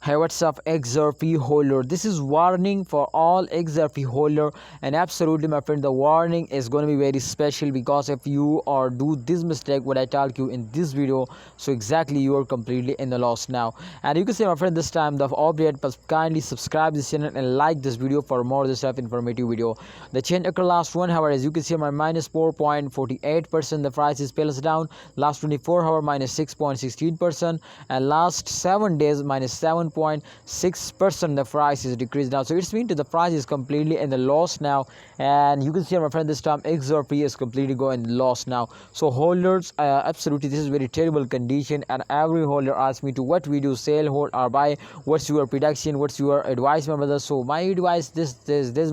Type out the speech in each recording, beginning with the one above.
Hey, what's up, XRP holder? This is warning for all XRP holder, and absolutely, my friend, the warning is going to be very special because if you or do this mistake, what I tell you in this video, so exactly you are completely in the loss now. And you can say, my friend, this time the update, but kindly subscribe this channel and like this video for more this type informative video. The change occurred last 1 hour, as you can see, my minus 4.48%. The price is pills down. Last 24 hour minus 6.16%, and last 7 days minus 7.6%. The price is decreased now, so it's mean to the price is completely in the loss now. And you can see, my friend, this time XRP is completely going loss now. So holders, absolutely this is very terrible condition, and every holder asks me to what we do, sell, hold or buy, what's your prediction, what's your advice, my brother. So my advice, this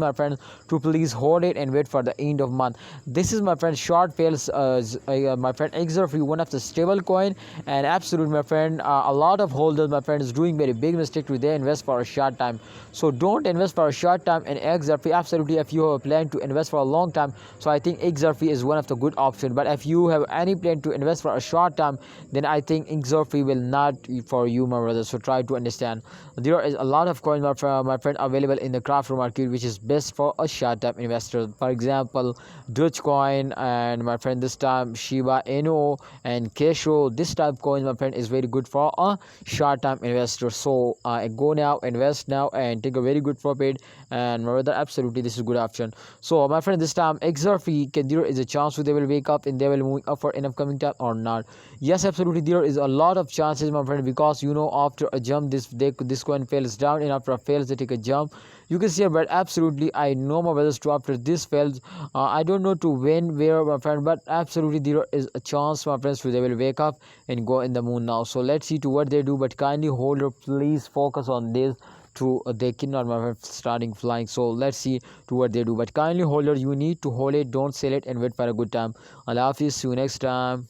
my friend, to please hold it and wait for the end of month. This is, my friend, short fails, my friend, XRP, one of the stable coin, and absolutely, my friend, a lot of holders, my friend, is doing very big mistake to they invest for a short time. So don't invest for a short time in XRP. Absolutely, if you have a plan to invest for a long time, so I think XRP is one of the good option. But if you have any plan to invest for a short time, then I think XRP will not be for you, my brother. So try to understand. There is a lot of coins, my friend, available in the crypto market, which is best for a short term investor. For example, Dogecoin, and my friend, this time Shiba Inu and Kesho. This type coin, my friend, is very good for a short term investor. So go now, invest now, and take a very good profit. And my brother, absolutely this is a good option. So my friend, this time XRP, there is a chance they will wake up and they will move up for an upcoming time or not. Yes, absolutely there is a lot of chances, my friend, because after a jump this coin fails down, and after a fails they take a jump. You can see, but absolutely I know, my brothers, to after this fails, I don't know to when, where, my friend, but absolutely there is a chance, my friends, they will wake up and go in the moon now. So let's see to what they do, but kindly holder, please focus on this to they cannot, my friend, starting flying. So let's see to what they do, but kindly holder, you need to hold it, don't sell it, and wait for a good time. Allah Hafiz, see you next time.